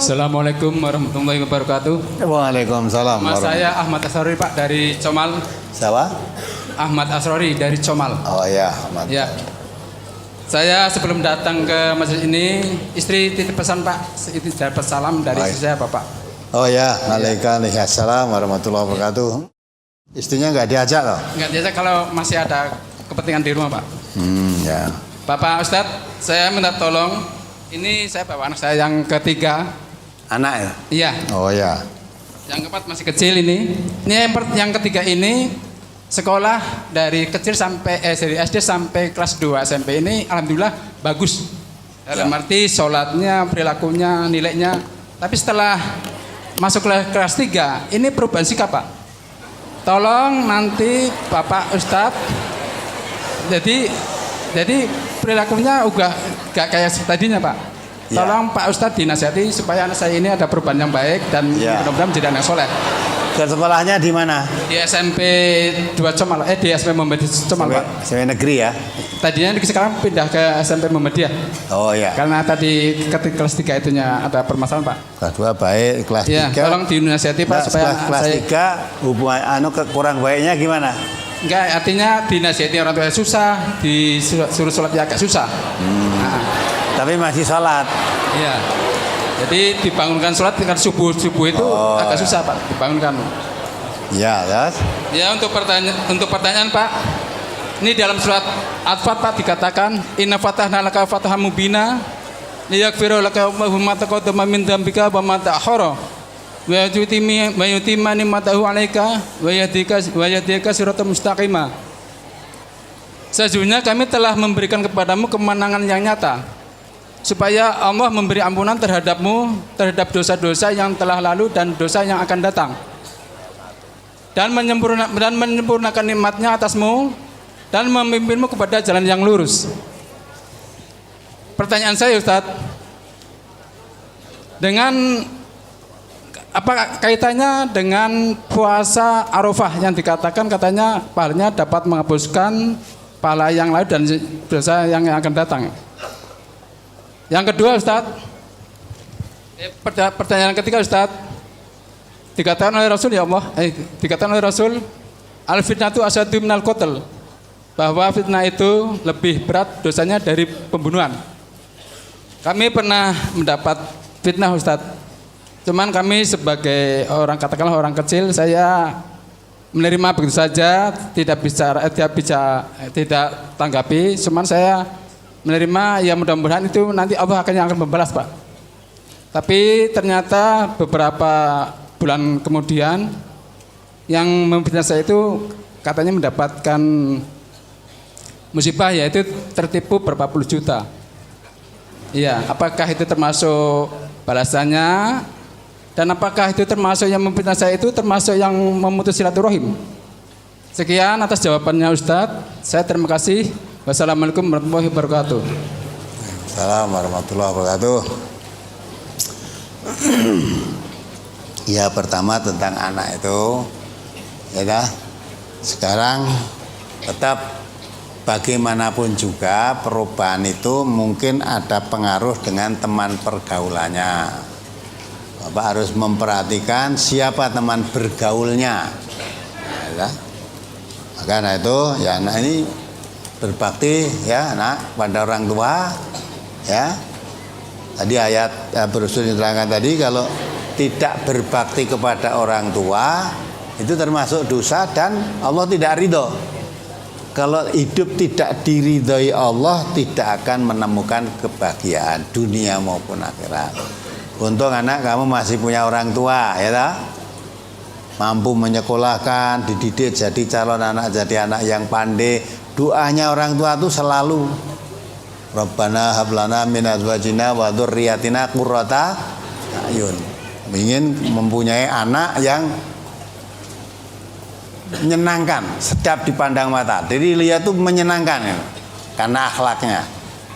Assalamualaikum warahmatullahi wabarakatuh. Waalaikumsalam. Mas saya Ahmad Asrori Pak dari Comal. Siapa? Ahmad Asrori dari Comal. Oh ya, Ahmad. Ya. Saya sebelum datang ke masjid ini, istri titip pesan Pak, dapat salam dari istri saya Bapak. Oh ya, waalaikumsalam warahmatullahi wabarakatuh. Istrinya nggak diajak loh? Nggak diajak kalau masih ada kepentingan di rumah Pak. Ya. Bapak Ustadz, saya minta tolong. Ini saya bawa anak saya yang ketiga. Anak ya? Iya. Oh ya. Yang keempat masih kecil ini. Ini yang ketiga ini sekolah dari kecil sampai dari SD sampai kelas 2 SMP ini alhamdulillah bagus. Dalam arti sholatnya, perilakunya, nilainya. Tapi setelah masuk kelas 3 ini perubahan sikap Pak. Tolong nanti Bapak Ustadz. Jadi perilakunya juga gak kayak tadinya Pak. Tolong Pak Ustadz dinasihati supaya anak saya ini ada perubahan yang baik dan mudah-mudahan menjadi anak soleh. Ke sekolahnya di mana? Di SMP 2 Comal, di SMP Muhammadiyah Comal Pak. SMP negeri ya? Tadinya sekarang pindah ke SMP Muhammadiyah. Oh ya. Karena tadi kelas 3 itunya ada permasalahan Pak. Kelas 2 baik, kelas 3. Tolong dinasihati Pak supaya kelas 3 hubungan kurang baiknya gimana? Enggak, artinya dinasihati orang tua susah, disuruh sholat ya agak susah. Tapi masih sholat. Iya. Jadi dibangunkan sholat dengan subuh itu agak susah Pak, dibangunkan. Ya, Ya untuk pertanyaan Pak. Ini dalam surat At-Fat Pak dikatakan inna fatahna laka fathan mubina liyaghfira laka ma taqaddama min dzambika wa ma ta'akhkhara wa yutimma ni'matahu 'alaika wa yahdika siratan mustaqima. Sesungguhnya kami telah memberikan kepadamu kemenangan yang nyata supaya Allah memberi ampunan terhadapmu terhadap dosa-dosa yang telah lalu dan dosa yang akan datang dan menyempurnakan nikmat-Nya atasmu dan memimpinmu kepada jalan yang lurus. Pertanyaan saya Ustadz, dengan apa kaitannya dengan puasa Arafah yang dikatakan katanya pahalanya dapat menghapuskan pahala yang lalu dan dosa yang akan datang. Yang kedua Ustadz, pertanyaan ketiga Ustadz, dikatakan oleh Rasul ya Allah, dikatakan oleh Rasul al-fitnatu asyaddu minal qatl, bahwa fitnah itu lebih berat dosanya dari pembunuhan. Kami pernah mendapat fitnah Ustadz. Cuman kami sebagai orang katakanlah orang kecil, saya menerima begitu saja, tidak tanggapi. Cuman saya menerima ya mudah-mudahan itu nanti Allah akan membalas Pak. Tapi ternyata beberapa bulan kemudian yang memfitnah saya itu katanya mendapatkan musibah yaitu tertipu berapa puluh juta. Iya, apakah itu termasuk balasannya? Dan apakah itu termasuk yang memfitnah saya itu termasuk yang memutus silaturahim? Sekian atas jawabannya Ustadz. Saya terima kasih. Wassalamualaikum warahmatullahi wabarakatuh. Assalamualaikum warahmatullahi wabarakatuh. Ya pertama tentang anak itu, ya sekarang tetap bagaimanapun juga perubahan itu mungkin ada pengaruh dengan teman pergaulannya. Bapak harus memperhatikan siapa teman bergaulnya. Ya, karena itu ya anak ini berbakti ya anak pada orang tua ya. Tadi ayat Rasul diterangkan tadi kalau tidak berbakti kepada orang tua itu termasuk dosa dan Allah tidak ridho. Kalau hidup tidak diridhoi Allah tidak akan menemukan kebahagiaan dunia maupun akhirat. Untung anak kamu masih punya orang tua ya tak? Mampu menyekolahkan, dididik jadi calon anak, jadi anak yang pandai. Doanya orang tua itu selalu Rabbana hablana min azwajina wa dzurriyyatina qurrata a'yun. Ingin mempunyai anak yang menyenangkan, sedap dipandang mata. Jadi lihat tuh menyenangkan ya, karena akhlaknya.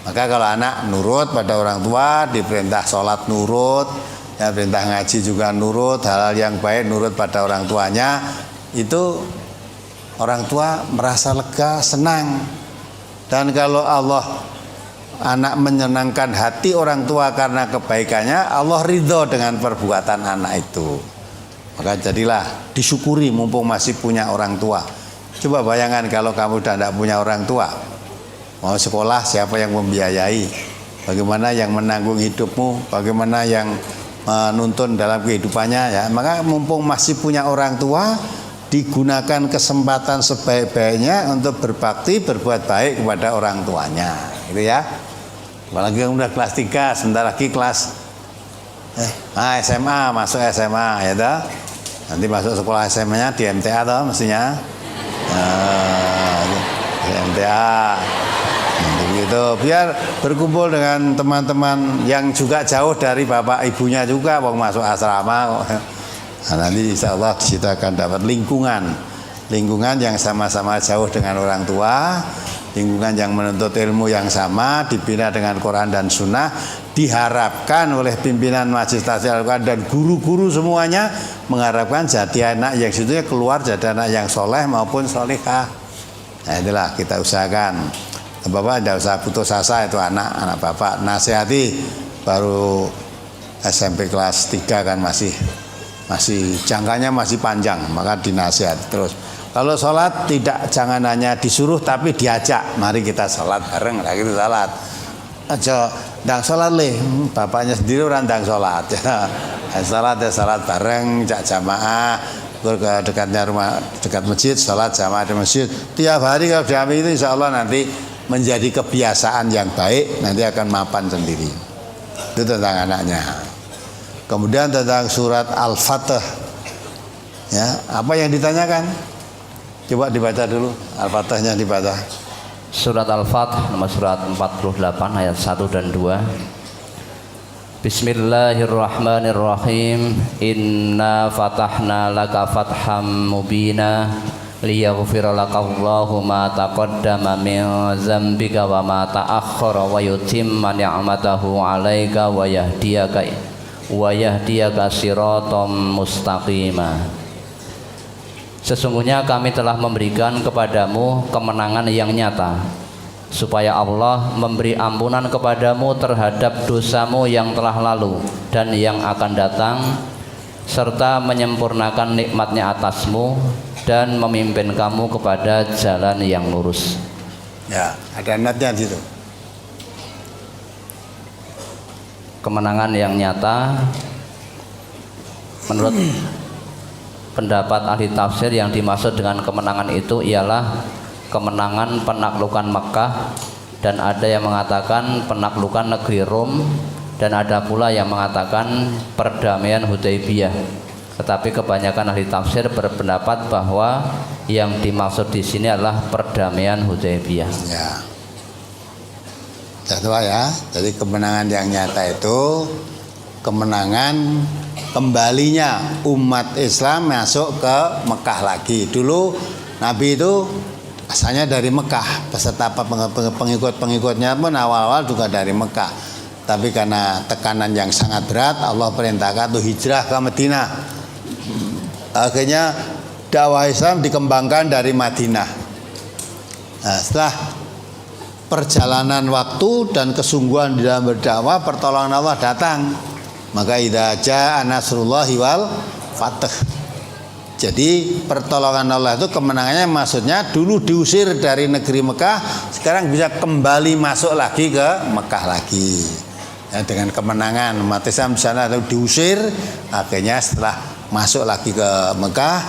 Maka kalau anak nurut pada orang tua, diperintah sholat nurut, ya perintah ngaji juga nurut, hal-hal yang baik nurut pada orang tuanya, itu orang tua merasa lega, senang. Dan kalau Allah anak menyenangkan hati orang tua karena kebaikannya, Allah ridho dengan perbuatan anak itu. Maka jadilah disyukuri mumpung masih punya orang tua. Coba bayangkan kalau kamu sudah tidak punya orang tua, mau sekolah siapa yang membiayai? Bagaimana yang menanggung hidupmu? Bagaimana yang menuntun dalam kehidupannya? Ya, maka mumpung masih punya orang tua, digunakan kesempatan sebaik-baiknya untuk berbakti, berbuat baik kepada orang tuanya, gitu ya. Apalagi yang udah kelas 3, sebentar lagi kelas SMA, masuk SMA, ya toh. Nanti masuk sekolah SMA-nya di MTA toh mestinya. Di MTA. Gitu, biar berkumpul dengan teman-teman yang juga jauh dari bapak ibunya juga, mau masuk asrama. Nah, nanti insya Allah kita akan dapat lingkungan yang sama-sama jauh dengan orang tua, lingkungan yang menuntut ilmu yang sama, dibina dengan Quran dan Sunnah, diharapkan oleh pimpinan Majelis Tahfidz Al-Quran dan guru-guru semuanya mengharapkan jadi anak yang situ keluar jadi anak yang soleh maupun solihah. Nah, itulah kita usahakan. Bapak tidak usah putus asa, itu anak bapak nasihati, baru SMP kelas 3 kan masih jangkanya masih panjang, maka dinasihati terus. Kalau sholat jangan hanya disuruh tapi diajak, mari kita sholat bareng, lagi itu sholat. Aja ndang sholat bapaknya sendiri orang ndang sholat. Sholat bareng, jamaah, ke dekat masjid, sholat jamaah di masjid. Tiap hari kalau diambil itu insya Allah nanti menjadi kebiasaan yang baik, nanti akan mapan sendiri. Itu tentang anaknya. Kemudian tentang surat Al-Fatih, ya, apa yang ditanyakan? Coba dibaca dulu, Al-Fatihnya dibaca. Surat Al-Fatih nomor surat 48 ayat 1 dan 2. Bismillahirrahmanirrahim. Inna fatahna laka fatham mubina liyaghfira lakallahu ma taqaddama min dzambika wa ma ta'akhkhara wa yutimma ni'matahu 'alaika wa yahdiyaka siratal mustaqima. Sesungguhnya kami telah memberikan kepadamu kemenangan yang nyata, supaya Allah memberi ampunan kepadamu terhadap dosamu yang telah lalu dan yang akan datang, serta menyempurnakan nikmatnya atasmu dan memimpin kamu kepada jalan yang lurus. Ya, ada natnya di situ. Kemenangan yang nyata menurut pendapat ahli tafsir yang dimaksud dengan kemenangan itu ialah kemenangan penaklukan Makkah, dan ada yang mengatakan penaklukan negeri Rom, dan ada pula yang mengatakan perdamaian Hudaybiyah. Tetapi kebanyakan ahli tafsir berpendapat bahwa yang dimaksud di sini adalah perdamaian Hudaybiyah. Ya. Jadwal ya. Jadi kemenangan yang nyata itu kemenangan kembalinya umat Islam masuk ke Mekah lagi. Dulu Nabi itu asalnya dari Mekah, beserta pengikut-pengikutnya pun awal-awal juga dari Mekah. Tapi karena tekanan yang sangat berat, Allah perintahkan untuk hijrah ke Madinah. Akhirnya dakwah Islam dikembangkan dari Madinah. Nah, setelah perjalanan waktu dan kesungguhan di dalam berdakwah, pertolongan Allah datang. Maka idza jaa nasrullahi wal fath. Jadi pertolongan Allah itu kemenangannya maksudnya dulu diusir dari negeri Mekah, sekarang bisa kembali masuk lagi ke Mekah lagi. Ya, dengan kemenangan umat Islam di sana diusir, akhirnya setelah masuk lagi ke Mekah,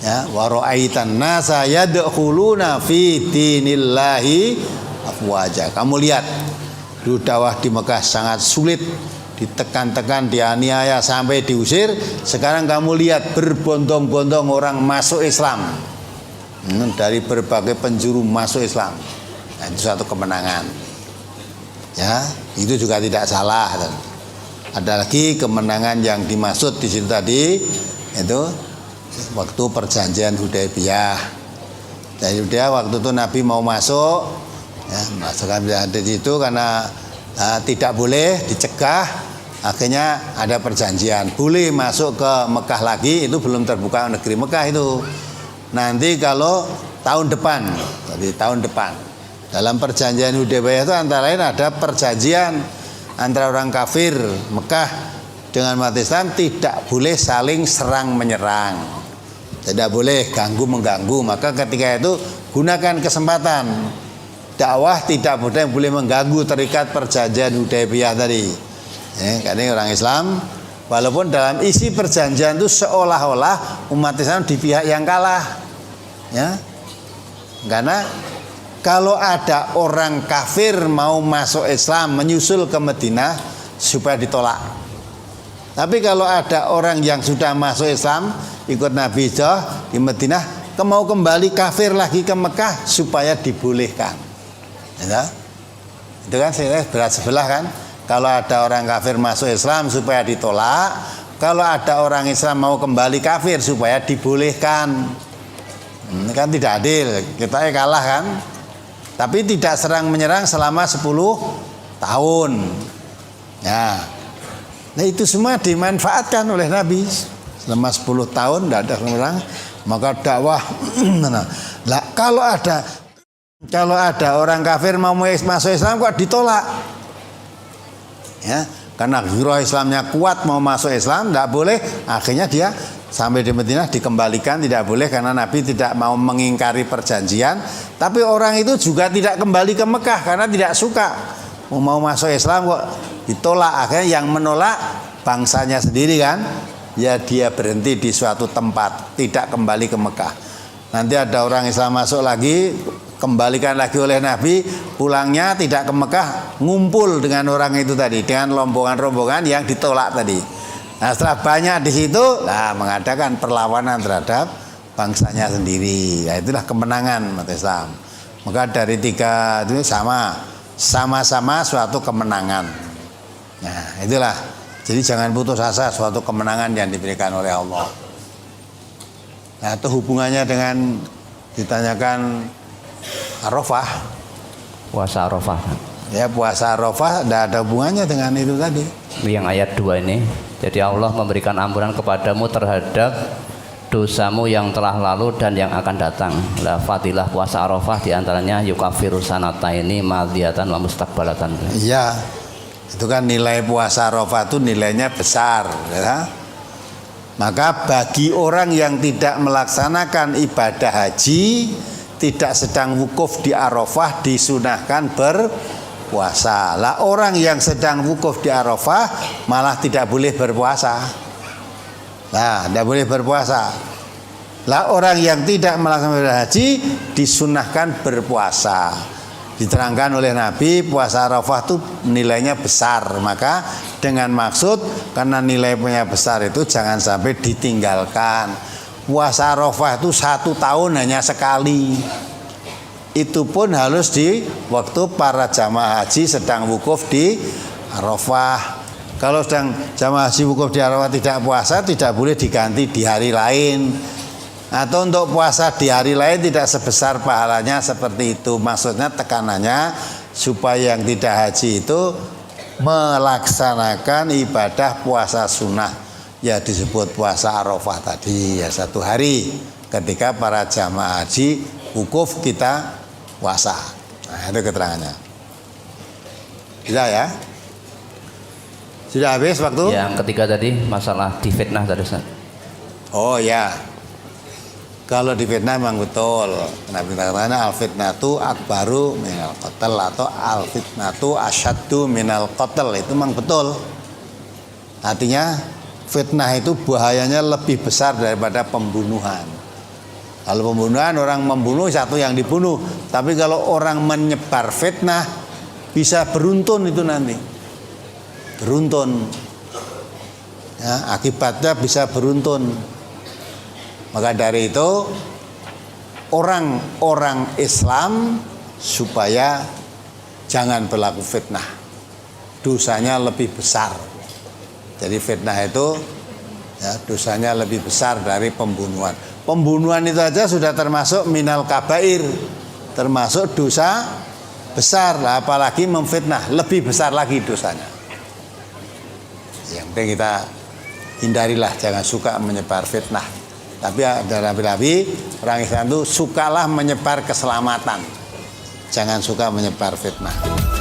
ya, wa ra'aitan nasa yadkhuluna fi dinillahi afwaja. Kamu lihat dulu dakwah di Mekah sangat sulit, ditekan-tekan, dianiaya sampai diusir. Sekarang kamu lihat berbondong-bondong orang masuk Islam, dari berbagai penjuru masuk Islam. Nah, itu suatu kemenangan. Ya, itu juga tidak salah. Ada lagi kemenangan yang dimaksud di situ tadi, itu waktu perjanjian Hudaybiyah. Jadi waktu itu Nabi mau masuk, ya, masukkan di situ karena tidak boleh, dicegah. Akhirnya ada perjanjian boleh masuk ke Mekah lagi, itu belum terbuka negeri Mekah itu. Nanti kalau tahun depan, jadi tahun depan Dalam perjanjian Hudaybiyah itu antara lain ada perjanjian antara orang kafir Mekah dengan umat Islam tidak boleh saling serang menyerang, tidak boleh ganggu mengganggu. Maka ketika itu gunakan kesempatan dakwah, tidak boleh mengganggu terikat perjanjian Hudaybiyah tadi. Karena orang Islam, walaupun dalam isi perjanjian itu seolah-olah umat Islam di pihak yang kalah, ya. Karena kalau ada orang kafir mau masuk Islam menyusul ke Madinah supaya ditolak. Tapi kalau ada orang yang sudah masuk Islam ikut Nabi Hijrah di Madinah mau kembali kafir lagi ke Mekah supaya dibolehkan. Ya. Itu kan berat sebelah kan. Kalau ada orang kafir masuk Islam supaya ditolak, kalau ada orang Islam mau kembali kafir supaya dibolehkan. Ini kan tidak adil, kita kalah kan. Tapi tidak serang menyerang selama 10 tahun. Ya. Nah itu semua dimanfaatkan oleh Nabi selama 10 tahun tidak ada menyerang, maka dakwah. Nah, kalau ada orang kafir mau masuk Islam kok ditolak? Ya, karena giroh Islamnya kuat mau masuk Islam tidak boleh, akhirnya dia sampai di Madinah dikembalikan, tidak boleh karena Nabi tidak mau mengingkari perjanjian. Tapi orang itu juga tidak kembali ke Mekah karena tidak suka mau masuk Islam kok ditolak. Akhirnya yang menolak bangsanya sendiri kan, ya dia berhenti di suatu tempat, tidak kembali ke Mekah. Nanti ada orang Islam masuk lagi, kembalikan lagi oleh Nabi, pulangnya tidak ke Mekah, ngumpul dengan orang itu tadi, dengan rombongan-rombongan yang ditolak tadi. Nah setelah banyak di situ, mengadakan perlawanan terhadap bangsanya sendiri. Nah itulah kemenangan umat Islam. Maka dari 3 itu sama-sama suatu kemenangan. Nah itulah. Jadi jangan putus asa suatu kemenangan yang diberikan oleh Allah. Nah itu hubungannya dengan ditanyakan Arafah, puasa Arafah. Ya puasa Arafah tidak ada hubungannya dengan itu tadi. Yang ayat 2 ini. Jadi Allah memberikan ampunan kepadamu terhadap dosamu yang telah lalu dan yang akan datang. La fadilah puasa Arafah diantaranya yukafiru sanataini madiyatan wa mustaqbalatan. Iya. Itu kan nilai puasa Arafah itu nilainya besar, ya. Maka bagi orang yang tidak melaksanakan ibadah haji, tidak sedang wukuf di Arafah, disunahkan berpuasa. Lah orang yang sedang wukuf di Arafah malah tidak boleh berpuasa. Nah, tidak boleh berpuasa. Lah orang yang tidak melaksanakan ibadah haji disunahkan berpuasa. Diterangkan oleh Nabi puasa Arafah itu nilainya besar, maka dengan maksud karena nilainya besar itu jangan sampai ditinggalkan. Puasa Arafah itu 1 tahun hanya sekali. Itu pun harus di waktu para jamaah haji sedang wukuf di Arafah. Kalau sedang jamaah haji wukuf di Arafah tidak puasa, tidak boleh diganti di hari lain. Atau untuk puasa di hari lain tidak sebesar pahalanya seperti itu. Maksudnya tekanannya supaya yang tidak haji itu melaksanakan ibadah puasa sunnah, ya disebut puasa Arafah tadi, ya 1 hari ketika para jamaah haji wukuf kita puasa. Nah itu keterangannya. Sudah ya? Sudah habis waktu? Yang ketiga tadi masalah difitnah tadi Ustaz. Oh ya. Kalau difitnah memang betul. Nabi katakan al-fitnatu akbaru minal qatl atau al-fitnatu asyaddu minal qatl. Itu memang betul. Artinya fitnah itu bahayanya lebih besar daripada pembunuhan. Kalau pembunuhan orang membunuh satu yang dibunuh, tapi kalau orang menyebar fitnah bisa beruntun itu nanti. Beruntun. Ya, akibatnya bisa beruntun. Maka dari itu orang-orang Islam supaya jangan berlaku fitnah, dosanya lebih besar. Jadi fitnah itu ya, dosanya lebih besar dari pembunuhan. Pembunuhan itu aja sudah termasuk minal kabair, termasuk dosa besar, apalagi memfitnah lebih besar lagi dosanya. Yang penting kita hindarilah, jangan suka menyebar fitnah. Tapi ada nabi-nabi orang Islam itu sukalah menyebar keselamatan. jangan suka menyebar fitnah.